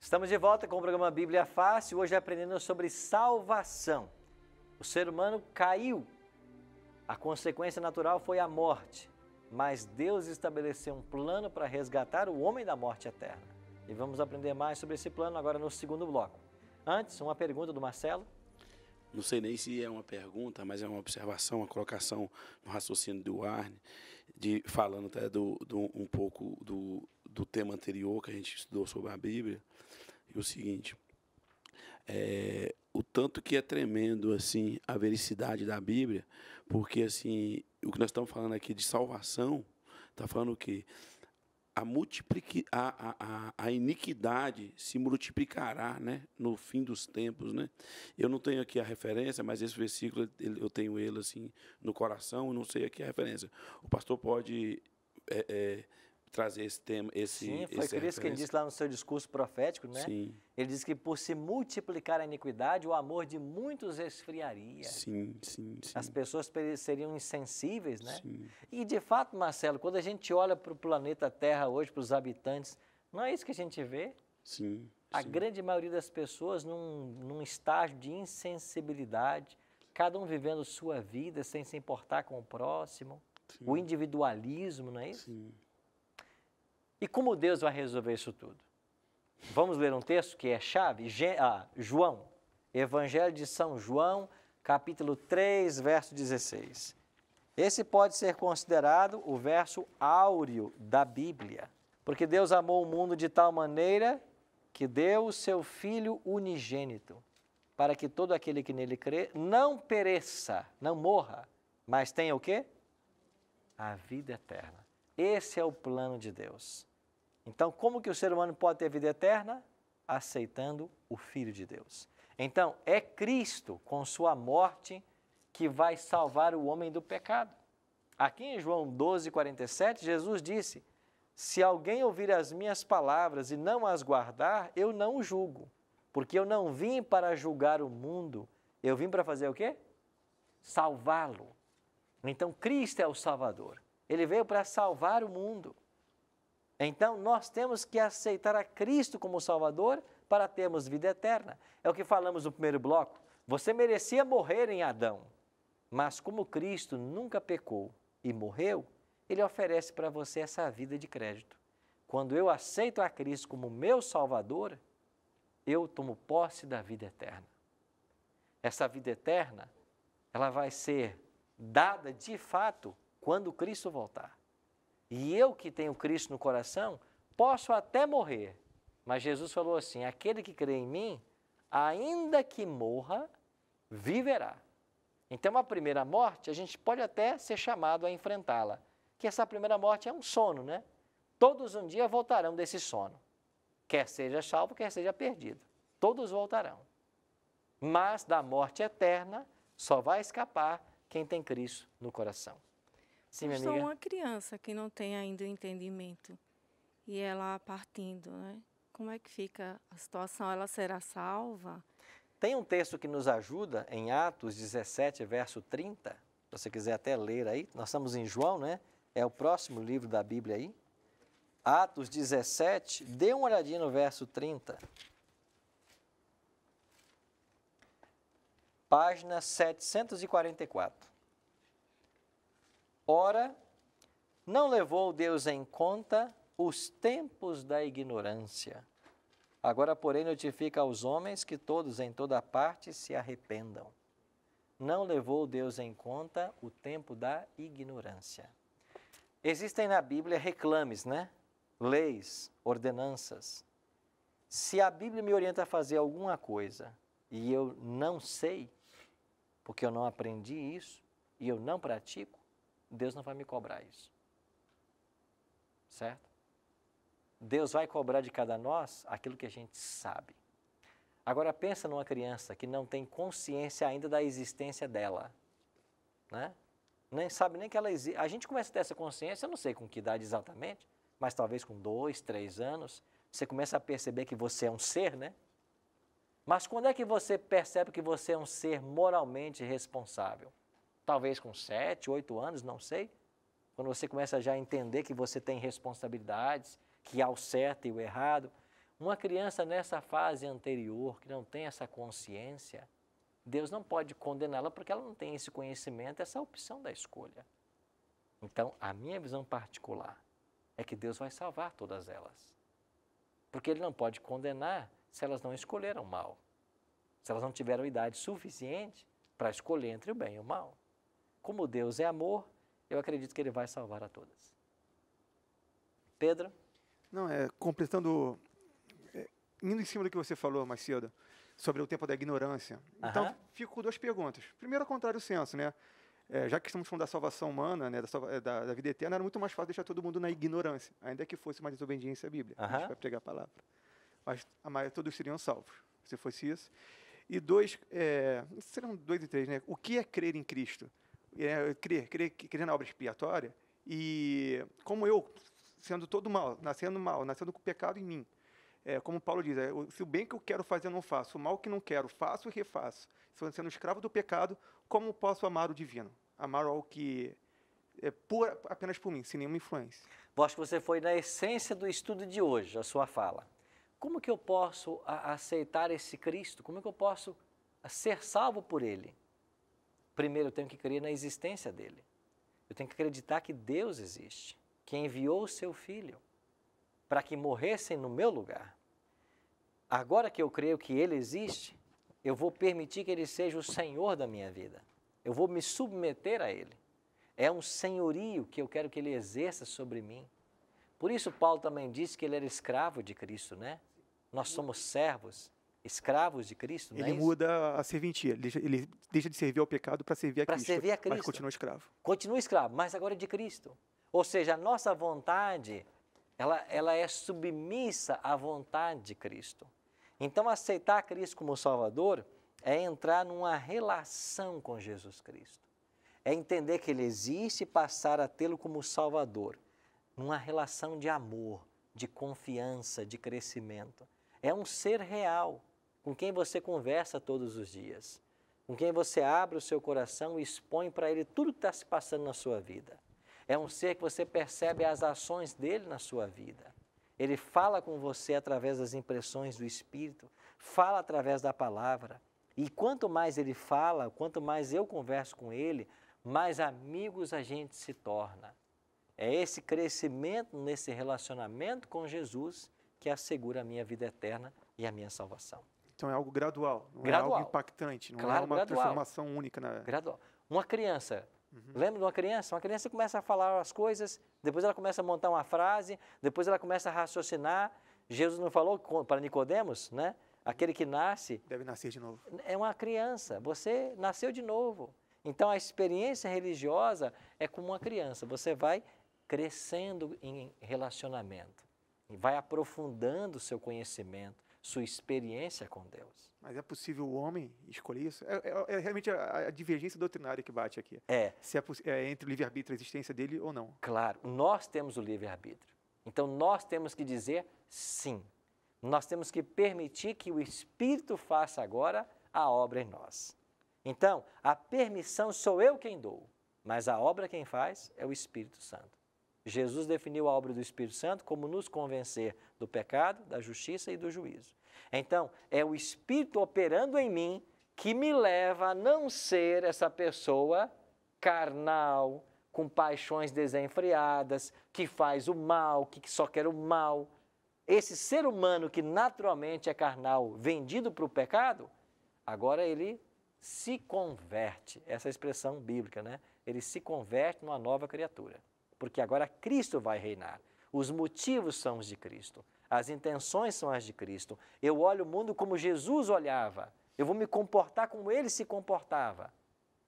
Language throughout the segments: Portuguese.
Estamos de volta com o programa Bíblia Fácil, hoje aprendendo sobre salvação. O ser humano caiu, a consequência natural foi a morte, mas Deus estabeleceu um plano para resgatar o homem da morte eterna. E vamos aprender mais sobre esse plano agora no segundo bloco. Antes, uma pergunta do Marcelo. Não sei nem se é uma pergunta, mas é uma observação, uma colocação no raciocínio do Arne, falando até um pouco do tema anterior que a gente estudou sobre a Bíblia. E o seguinte, o tanto que é tremendo assim, a vericidade da Bíblia, porque assim, o que nós estamos falando aqui de salvação, está falando o quê? A iniquidade se multiplicará, né, no fim dos tempos, né? Eu não tenho aqui a referência, mas esse versículo eu tenho ele assim no coração, não sei aqui a referência. O pastor pode trazer esse tema, Sim, foi por isso que ele disse lá no seu discurso profético, né? Sim. Ele disse que por se multiplicar a iniquidade, o amor de muitos esfriaria. Sim. As pessoas seriam insensíveis, né? Sim. E de fato, Marcelo, quando a gente olha para o planeta Terra hoje, para os habitantes, não é isso que a gente vê? Sim. A grande maioria das pessoas num estágio de insensibilidade, cada um vivendo sua vida sem se importar com o próximo, o individualismo, não é isso? Sim. E como Deus vai resolver isso tudo? Vamos ler um texto que é chave? João, Evangelho de São João, capítulo 3, verso 16. Esse pode ser considerado o verso áureo da Bíblia, porque Deus amou o mundo de tal maneira que deu o seu Filho unigênito, para que todo aquele que nele crê não pereça, não morra, mas tenha o quê? A vida eterna. Esse é o plano de Deus. Então, como que o ser humano pode ter vida eterna? Aceitando o Filho de Deus. Então, é Cristo, com sua morte, que vai salvar o homem do pecado. Aqui em João 12:47, Jesus disse, se alguém ouvir as minhas palavras e não as guardar, eu não o julgo, porque eu não vim para julgar o mundo, eu vim para fazer o quê? Salvá-lo. Então, Cristo é o Salvador. Ele veio para salvar o mundo. Então, nós temos que aceitar a Cristo como Salvador para termos vida eterna. É o que falamos no primeiro bloco. Você merecia morrer em Adão, mas como Cristo nunca pecou e morreu, Ele oferece para você essa vida de crédito. Quando eu aceito a Cristo como meu Salvador, eu tomo posse da vida eterna. Essa vida eterna, ela vai ser dada de fato quando Cristo voltar. E eu que tenho Cristo no coração, posso até morrer. Mas Jesus falou assim, aquele que crê em mim, ainda que morra, viverá. Então a primeira morte, a gente pode até ser chamado a enfrentá-la. Que essa primeira morte é um sono, né? Todos um dia voltarão desse sono. Quer seja salvo, quer seja perdido. Todos voltarão. Mas da morte eterna, só vai escapar quem tem Cristo no coração. Sim, minha Eu sou amiga. uma criança que não tem ainda o entendimento. E ela partindo, né? Como é que fica a situação? Ela será salva? Tem um texto que nos ajuda em Atos 17, verso 30. Se você quiser até ler aí. Nós estamos em João, né? É o próximo livro da Bíblia aí. Atos 17, dê uma olhadinha no verso 30. Página 744. Ora, não levou Deus em conta os tempos da ignorância. Agora, porém, notifica aos homens que todos em toda parte se arrependam. Não levou Deus em conta o tempo da ignorância. Existem na Bíblia reclames, né? Leis, ordenanças. Se a Bíblia me orienta a fazer alguma coisa e eu não sei, porque eu não aprendi isso e eu não pratico, Deus não vai me cobrar isso. Certo? Deus vai cobrar de cada nós aquilo que a gente sabe. Agora pensa numa criança que não tem consciência ainda da existência dela, né? Nem sabe nem que ela existe. A gente começa a ter essa consciência, eu não sei com que idade exatamente, mas talvez com 2, 3 anos, você começa a perceber que você é um ser, né? Mas quando é que você percebe que você é um ser moralmente responsável? Talvez com 7, 8 anos, não sei. Quando você começa já a entender que você tem responsabilidades, que há o certo e o errado. Uma criança nessa fase anterior, que não tem essa consciência, Deus não pode condená-la porque ela não tem esse conhecimento, essa opção da escolha. Então, a minha visão particular é que Deus vai salvar todas elas. Porque Ele não pode condenar se elas não escolheram mal. Se elas não tiveram idade suficiente para escolher entre o bem e o mal. Como Deus é amor, eu acredito que Ele vai salvar a todas. Pedro? Não, completando, indo em cima do que você falou mais cedo, sobre o tempo da ignorância. Então, fico com duas perguntas. Primeiro, ao contrário senso, né? Já que estamos falando da salvação humana, né, da vida eterna, era muito mais fácil deixar todo mundo na ignorância, ainda que fosse uma desobediência à Bíblia. A gente vai pregar a palavra. Mas todos seriam salvos, se fosse isso. E dois, serão 2 e 3, né? O que é crer em Cristo? Crer na obra expiatória. E como eu, sendo todo mal, nascendo com pecado em mim, como Paulo diz, se o bem que eu quero fazer eu não faço, o mal que não quero faço e refaço. Estou sendo escravo do pecado, como posso amar o divino? Amar algo que é apenas por mim, sem nenhuma influência. Eu acho que você foi na essência do estudo de hoje, a sua fala. Como que eu posso aceitar esse Cristo? Como que eu posso ser salvo por Ele? Primeiro, eu tenho que crer na existência dEle. Eu tenho que acreditar que Deus existe, que enviou o seu Filho para que morressem no meu lugar. Agora que eu creio que Ele existe, eu vou permitir que Ele seja o Senhor da minha vida. Eu vou me submeter a Ele. É um senhorio que eu quero que Ele exerça sobre mim. Por isso Paulo também disse que ele era escravo de Cristo, né? Nós somos servos, escravos de Cristo, não é isso? Ele muda a serventia, ele deixa de servir ao pecado para servir a Cristo. Para servir a Cristo. Mas continua escravo. Continua escravo, mas agora é de Cristo. Ou seja, a nossa vontade, ela é submissa à vontade de Cristo. Então, aceitar Cristo como Salvador é entrar numa relação com Jesus Cristo. É entender que Ele existe e passar a tê-lo como Salvador. Numa relação de amor, de confiança, de crescimento. É um ser real, com quem você conversa todos os dias, com quem você abre o seu coração e expõe para Ele tudo que está se passando na sua vida. É um ser que você percebe as ações dEle na sua vida. Ele fala com você através das impressões do Espírito, fala através da palavra. E quanto mais Ele fala, quanto mais eu converso com Ele, mais amigos a gente se torna. É esse crescimento nesse relacionamento com Jesus que assegura a minha vida eterna e a minha salvação. Então é algo gradual, não gradual. É algo impactante, não claro, é uma gradual. Transformação única. Gradual. Uma criança, lembra de uma criança? Uma criança começa a falar as coisas, depois ela começa a montar uma frase, depois ela começa a raciocinar. Jesus não falou para Nicodemos, né? Aquele que nasce... Deve nascer de novo. É uma criança, você nasceu de novo. Então a experiência religiosa é como uma criança, você vai crescendo em relacionamento, e vai aprofundando o seu conhecimento, sua experiência com Deus. Mas é possível o homem escolher isso? É realmente a divergência doutrinária que bate aqui. Se é entre o livre-arbítrio e a existência dele ou não. Claro, nós temos o livre-arbítrio. Então nós temos que dizer sim. Nós temos que permitir que o Espírito faça agora a obra em nós. Então, a permissão sou eu quem dou, mas a obra quem faz é o Espírito Santo. Jesus definiu a obra do Espírito Santo como nos convencer do pecado, da justiça e do juízo. Então, é o Espírito operando em mim que me leva a não ser essa pessoa carnal, com paixões desenfreadas, que faz o mal, que só quer o mal. Esse ser humano que naturalmente é carnal, vendido para o pecado, agora ele se converte. Essa é a expressão bíblica, né? Ele se converte numa nova criatura. Porque agora Cristo vai reinar. Os motivos são os de Cristo. As intenções são as de Cristo. Eu olho o mundo como Jesus olhava. Eu vou me comportar como Ele se comportava.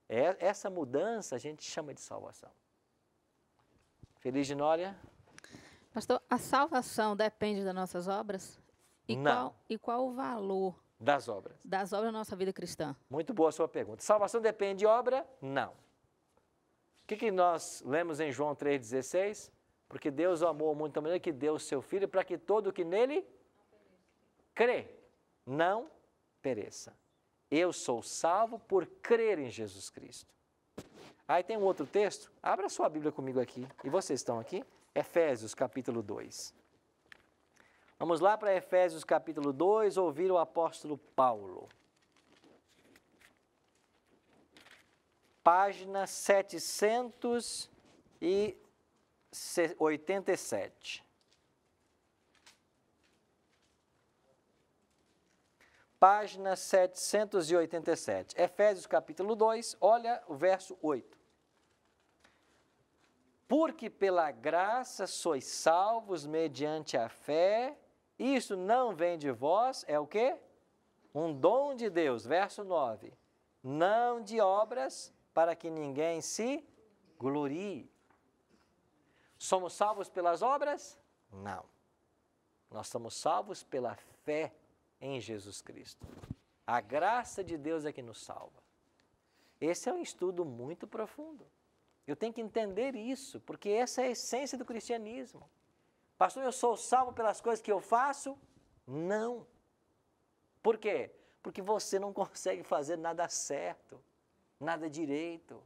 Essa mudança a gente chama de salvação. Feliz de Nória? Pastor, a salvação depende das nossas obras? Não. Qual o valor das obras da nossa vida cristã? Muito boa a sua pergunta. Salvação depende de obra? Não. O que nós lemos em João 3,16? Porque Deus amou muito da maneira que deu o seu Filho para que todo o que nele crê não pereça. Eu sou salvo por crer em Jesus Cristo. Aí tem um outro texto. Abra sua Bíblia comigo aqui. E vocês estão aqui? Efésios capítulo 2. Vamos lá para Efésios capítulo 2, ouvir o apóstolo Paulo. Página 787. Página 787. Efésios capítulo 2, olha o verso 8. Porque pela graça sois salvos mediante a fé, isso não vem de vós, é o quê? Um dom de Deus. Verso 9. Não de obras, para que ninguém se glorie. Somos salvos pelas obras? Não. Nós somos salvos pela fé em Jesus Cristo. A graça de Deus é que nos salva. Esse é um estudo muito profundo. Eu tenho que entender isso, porque essa é a essência do cristianismo. Pastor, eu sou salvo pelas coisas que eu faço? Não. Por quê? Porque você não consegue fazer nada certo, nada direito,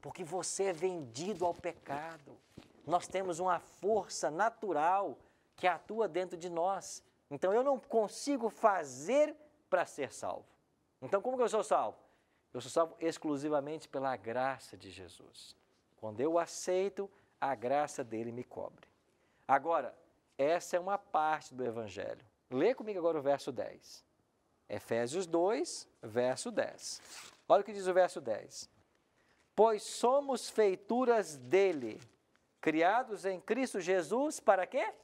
porque você é vendido ao pecado. Nós temos uma força natural que atua dentro de nós. Então, eu não consigo fazer para ser salvo. Então, como que eu sou salvo? Eu sou salvo exclusivamente pela graça de Jesus. Quando eu aceito, a graça dele me cobre. Agora, essa é uma parte do Evangelho. Lê comigo agora o verso 10. Efésios 2, verso 10. Olha o que diz o verso 10. Pois somos feituras dele, criados em Cristo Jesus, para quê?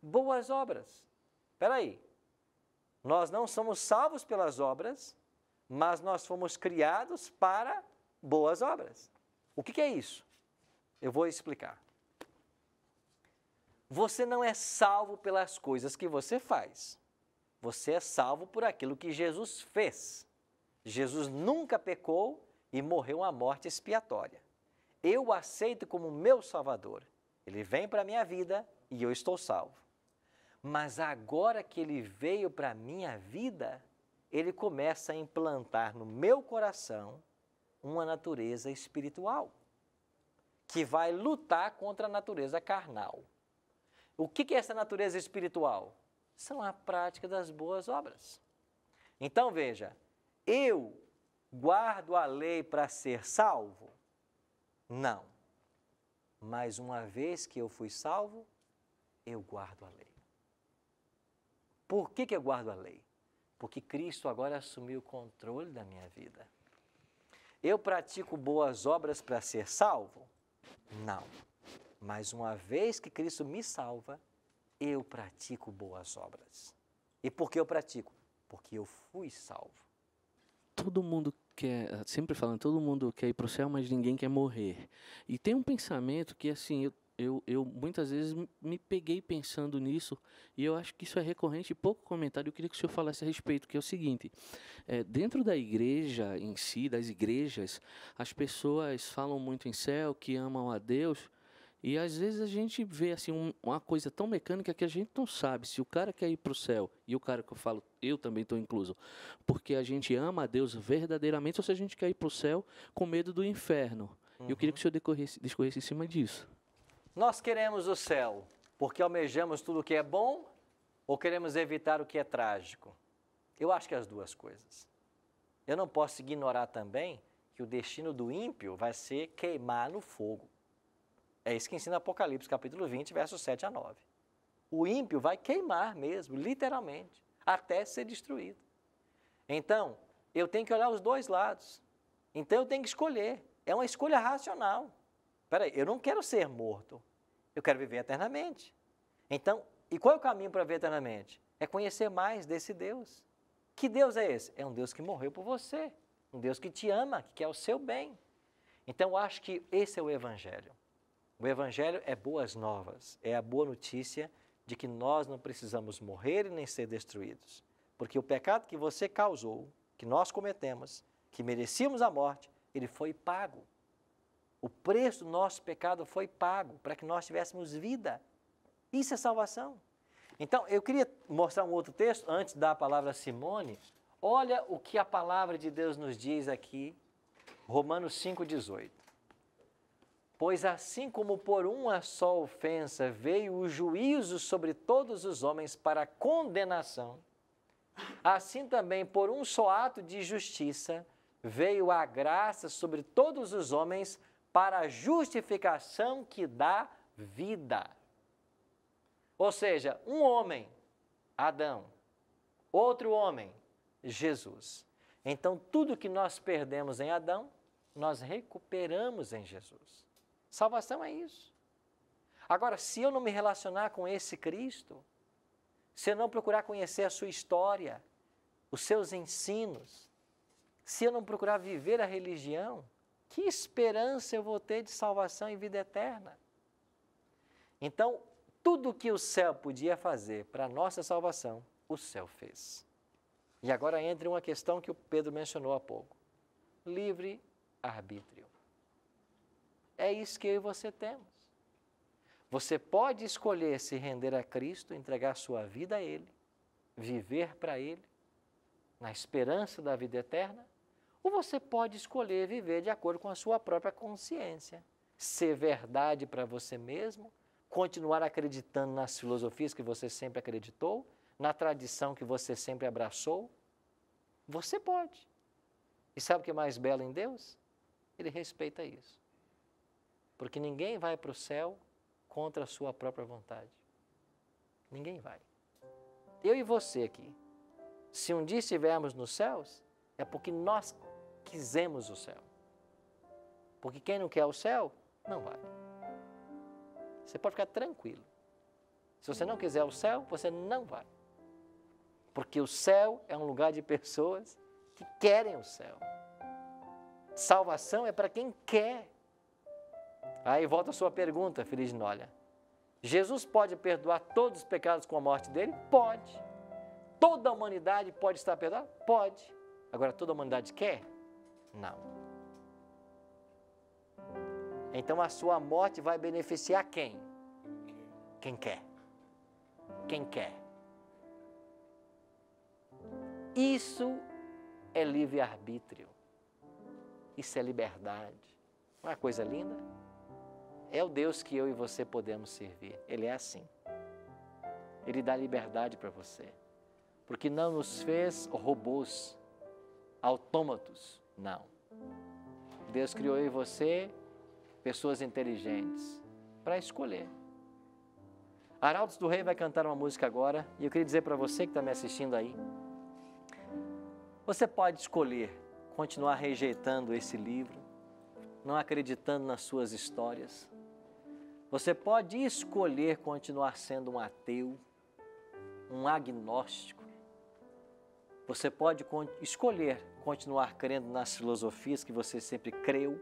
Boas obras. Espera aí. Nós não somos salvos pelas obras, mas nós fomos criados para boas obras. O que é isso? Eu vou explicar. Você não é salvo pelas coisas que você faz. Você é salvo por aquilo que Jesus fez. Jesus nunca pecou e morreu uma morte expiatória. Eu o aceito como meu Salvador. Ele vem para a minha vida e eu estou salvo. Mas agora que ele veio para a minha vida, ele começa a implantar no meu coração uma natureza espiritual, que vai lutar contra a natureza carnal. O que é essa natureza espiritual? São a prática das boas obras. Então, veja, eu guardo a lei para ser salvo? Não. Mas uma vez que eu fui salvo, eu guardo a lei. Por que eu guardo a lei? Porque Cristo agora assumiu o controle da minha vida. Eu pratico boas obras para ser salvo? Não. Mas uma vez que Cristo me salva, eu pratico boas obras. E por que eu pratico? Porque eu fui salvo. Todo mundo quer, sempre falando, todo mundo quer ir para o céu, mas ninguém quer morrer. E tem um pensamento que, assim, eu muitas vezes me peguei pensando nisso, e eu acho que isso é recorrente e pouco comentado. Eu queria que o senhor falasse a respeito, que é o seguinte: dentro da igreja em si, das igrejas, as pessoas falam muito em céu, que amam a Deus, e às vezes a gente vê assim uma coisa tão mecânica que a gente não sabe se o cara quer ir para o céu, e o cara que eu falo, eu também estou incluso, porque a gente ama a Deus verdadeiramente, ou se a gente quer ir para o céu com medo do inferno. Eu queria que o senhor discorresse em cima disso. Nós queremos o céu porque almejamos tudo o que é bom ou queremos evitar o que é trágico? Eu acho que as duas coisas. Eu não posso ignorar também que o destino do ímpio vai ser queimar no fogo. É isso que ensina Apocalipse, capítulo 20, versos 7 a 9. O ímpio vai queimar mesmo, literalmente, até ser destruído. Então, eu tenho que olhar os dois lados. Então, eu tenho que escolher. É uma escolha racional. Espera aí, eu não quero ser morto. Eu quero viver eternamente. Então, e qual é o caminho para viver eternamente? É conhecer mais desse Deus. Que Deus é esse? É um Deus que morreu por você. Um Deus que te ama, que quer o seu bem. Então, eu acho que esse é o Evangelho. O Evangelho é boas novas, é a boa notícia de que nós não precisamos morrer e nem ser destruídos. Porque o pecado que você causou, que nós cometemos, que merecíamos a morte, ele foi pago. O preço do nosso pecado foi pago para que nós tivéssemos vida. Isso é salvação. Então, eu queria mostrar um outro texto, antes da palavra a Simone. Olha o que a palavra de Deus nos diz aqui, Romanos 5,18. Pois assim como por uma só ofensa veio o juízo sobre todos os homens para condenação, assim também por um só ato de justiça veio a graça sobre todos os homens para a justificação que dá vida. Ou seja, um homem, Adão, outro homem, Jesus. Então, tudo que nós perdemos em Adão, nós recuperamos em Jesus. Salvação é isso. Agora, se eu não me relacionar com esse Cristo, se eu não procurar conhecer a sua história, os seus ensinos, se eu não procurar viver a religião, que esperança eu vou ter de salvação e vida eterna? Então, tudo que o céu podia fazer para a nossa salvação, o céu fez. E agora entra uma questão que o Pedro mencionou há pouco. Livre-arbítrio. É isso que eu e você temos. Você pode escolher se render a Cristo, entregar sua vida a Ele, viver para Ele, na esperança da vida eterna, ou você pode escolher viver de acordo com a sua própria consciência, ser verdade para você mesmo, continuar acreditando nas filosofias que você sempre acreditou, na tradição que você sempre abraçou. Você pode. E sabe o que é mais belo em Deus? Ele respeita isso. Porque ninguém vai para o céu contra a sua própria vontade. Ninguém vai. Eu e você aqui, se um dia estivermos nos céus, é porque nós quisemos o céu. Porque quem não quer o céu, não vai. Você pode ficar tranquilo. Se você não quiser o céu, você não vai. Porque o céu é um lugar de pessoas que querem o céu. Salvação é para quem quer. Aí volta a sua pergunta, Feliz de Nólia. Jesus pode perdoar todos os pecados com a morte dele? Pode. Toda a humanidade pode estar perdoada? Pode. Agora, toda a humanidade quer? Não. Então, a sua morte vai beneficiar quem? Quem quer. Quem quer. Isso é livre-arbítrio. Isso é liberdade. Não é uma coisa linda? É o Deus que eu e você podemos servir. Ele é assim. Ele dá liberdade para você. Porque não nos fez robôs, autômatos. Não. Deus criou eu e você, pessoas inteligentes, para escolher. Arautos do Rei vai cantar uma música agora, e eu queria dizer para você que está me assistindo aí, você pode escolher continuar rejeitando esse livro, não acreditando nas suas histórias. Você pode escolher continuar sendo um ateu, um agnóstico. Você pode escolher continuar crendo nas filosofias que você sempre creu,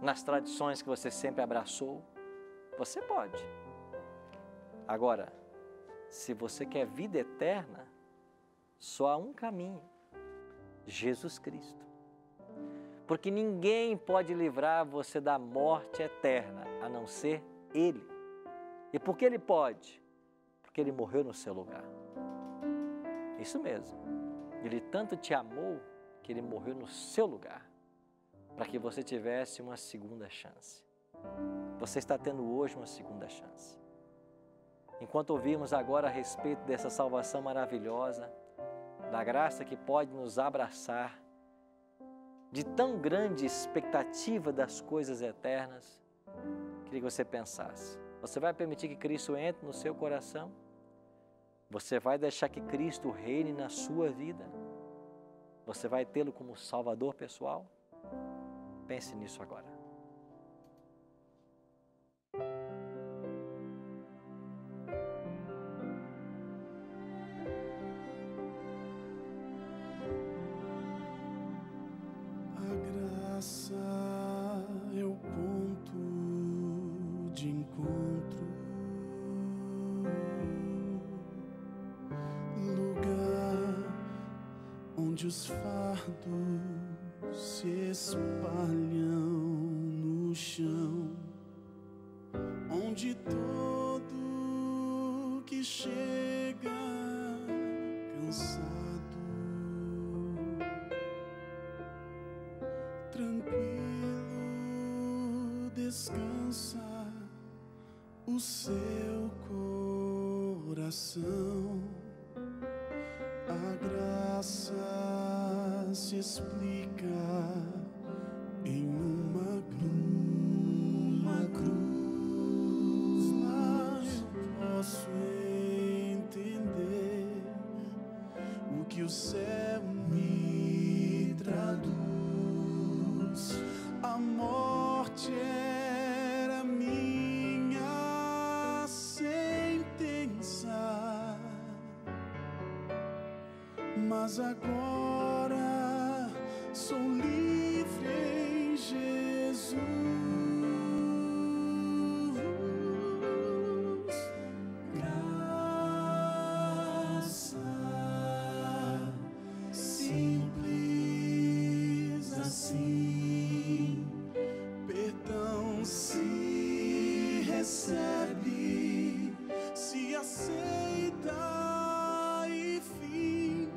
nas tradições que você sempre abraçou. Você pode. Agora, se você quer vida eterna, só há um caminho: Jesus Cristo. Porque ninguém pode livrar você da morte eterna, a não ser Ele. E por que Ele pode? Porque Ele morreu no seu lugar. Isso mesmo. Ele tanto te amou que Ele morreu no seu lugar, para que você tivesse uma segunda chance. Você está tendo hoje uma segunda chance. Enquanto ouvimos agora a respeito dessa salvação maravilhosa, da graça que pode nos abraçar, de tão grande expectativa das coisas eternas, queria que você pensasse: você vai permitir que Cristo entre no seu coração? Você vai deixar que Cristo reine na sua vida? Você vai tê-lo como Salvador pessoal? Pense nisso agora. É o ponto de encontro, lugar onde os fardos se espalham no chão, onde todo que chega cansado tranquilo descansa o seu coração. A graça se explica em uma cruz, mas posso entender o que o céu me traduz. A morte era minha sentença, mas agora sou livre em Jesus. Graça simples assim, perdão se recebe, se aceita e fim.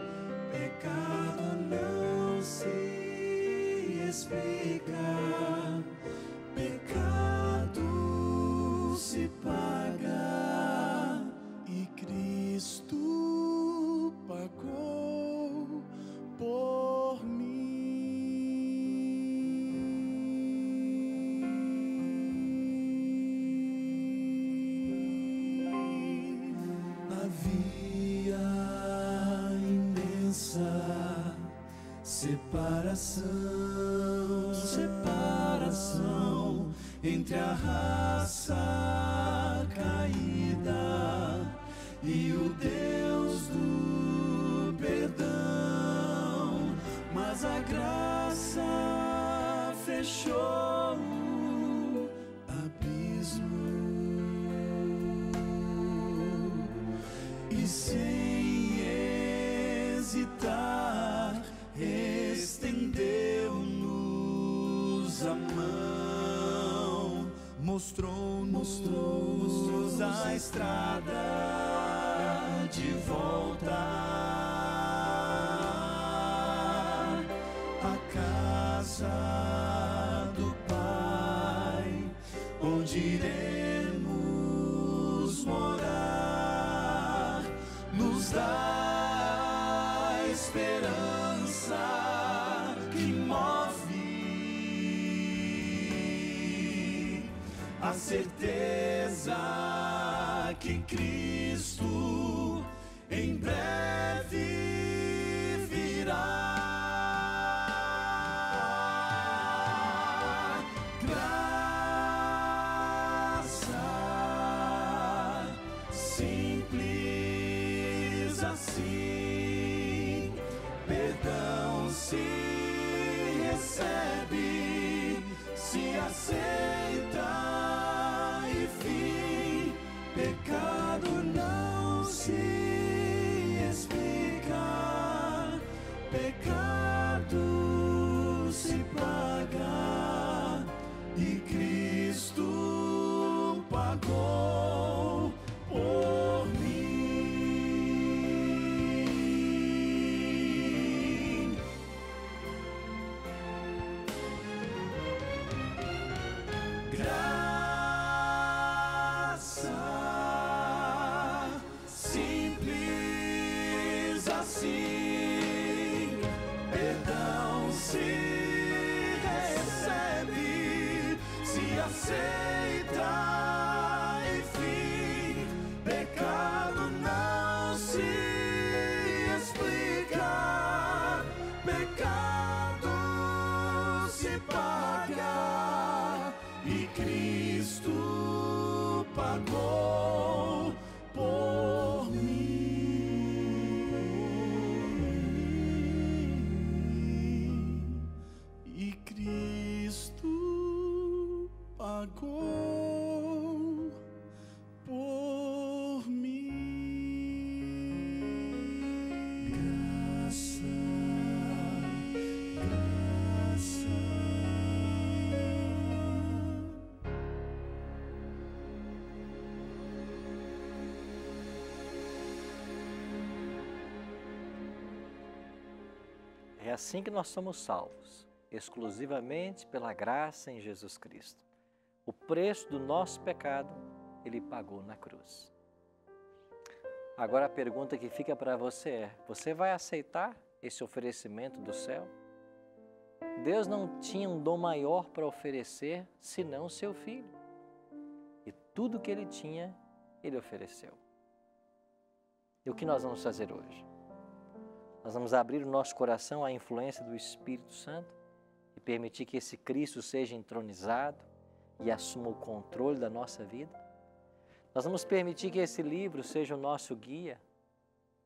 Pecado não se explica, pecado se paga e Cristo pagou por mim. Havia imensa separação entre a raça caída e o Deus do perdão, mas a graça fechou o abismo e sem hesitar estendeu-nos a mão, mostrou-nos a estrada de volta à casa do Pai, onde iremos morar, nos dá esperança que move, a certeza que Cristo em breve virá. Graça simples assim, perdão se recebe, se aceita e fim. Pecado não se explica, pecado se paga e Cristo pagou por mim. Graça simples assim, perdão se recebe, se aceita e fim. Pecado não se explica, pecado se paga e Cristo pagou por mim. E Cristo pagou por mim. Graça, graça. É assim que nós somos salvos, exclusivamente pela graça em Jesus Cristo. O preço do nosso pecado, Ele pagou na cruz. Agora a pergunta que fica para você é: você vai aceitar esse oferecimento do céu? Deus não tinha um dom maior para oferecer senão o seu Filho. E tudo que Ele tinha, Ele ofereceu. E o que nós vamos fazer hoje? Nós vamos abrir o nosso coração à influência do Espírito Santo e permitir que esse Cristo seja entronizado e assuma o controle da nossa vida. Nós vamos permitir que esse livro seja o nosso guia,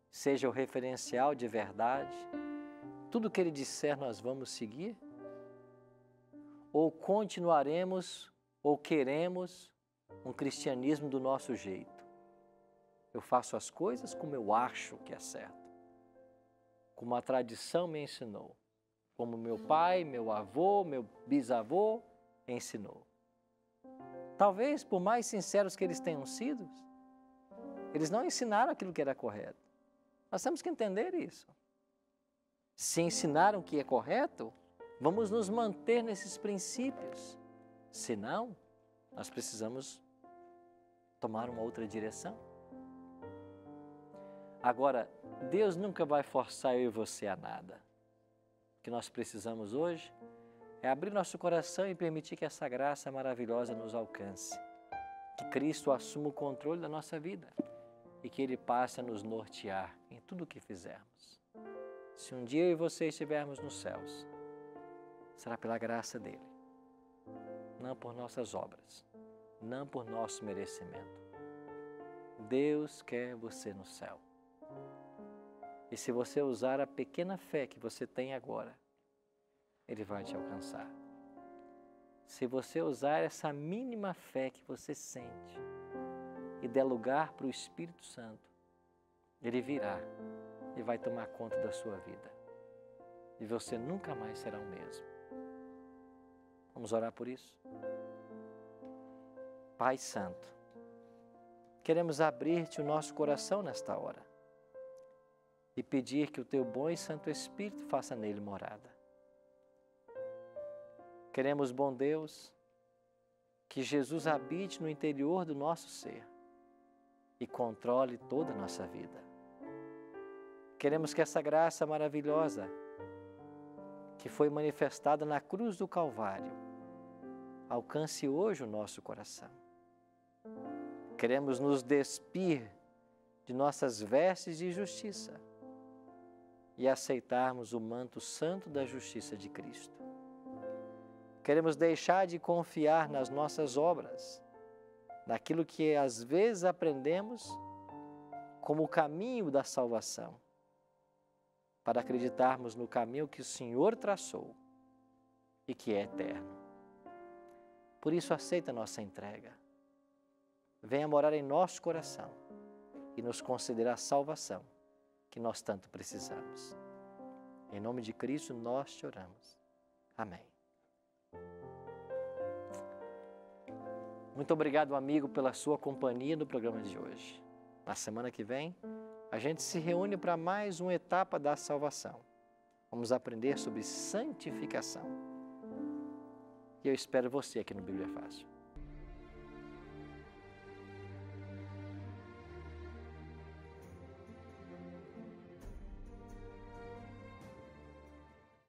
seja o referencial de verdade. Tudo que ele disser nós vamos seguir? Ou continuaremos ou queremos um cristianismo do nosso jeito? Eu faço as coisas como eu acho que é certo, como a tradição me ensinou, como meu pai, meu avô, meu bisavô ensinou. Talvez, por mais sinceros que eles tenham sido, eles não ensinaram aquilo que era correto. Nós temos que entender isso. Se ensinaram o que é correto, vamos nos manter nesses princípios. Se não, nós precisamos tomar uma outra direção. Agora, Deus nunca vai forçar eu e você a nada. O que nós precisamos hoje é abrir nosso coração e permitir que essa graça maravilhosa nos alcance. Que Cristo assuma o controle da nossa vida e que Ele passe a nos nortear em tudo o que fizermos. Se um dia eu e você estivermos nos céus, será pela graça dEle, não por nossas obras, não por nosso merecimento. Deus quer você no céu. E se você usar a pequena fé que você tem agora, Ele vai te alcançar. Se você usar essa mínima fé que você sente e der lugar para o Espírito Santo, Ele virá e vai tomar conta da sua vida. E você nunca mais será o mesmo. Vamos orar por isso? Pai Santo, queremos abrir-te o nosso coração nesta hora e pedir que o Teu bom e Santo Espírito faça nele morada. Queremos, bom Deus, que Jesus habite no interior do nosso ser e controle toda a nossa vida. Queremos que essa graça maravilhosa que foi manifestada na cruz do Calvário alcance hoje o nosso coração. Queremos nos despir de nossas vestes de justiça e aceitarmos o manto santo da justiça de Cristo. Queremos deixar de confiar nas nossas obras, naquilo que às vezes aprendemos como o caminho da salvação, para acreditarmos no caminho que o Senhor traçou e que é eterno. Por isso, aceita a nossa entrega. Venha morar em nosso coração e nos conceder a salvação que nós tanto precisamos. Em nome de Cristo nós te oramos. Amém. Muito obrigado, amigo, pela sua companhia no programa de hoje. Na semana que vem, a gente se reúne para mais uma etapa da salvação. Vamos aprender sobre santificação. E eu espero você aqui no Bíblia Fácil.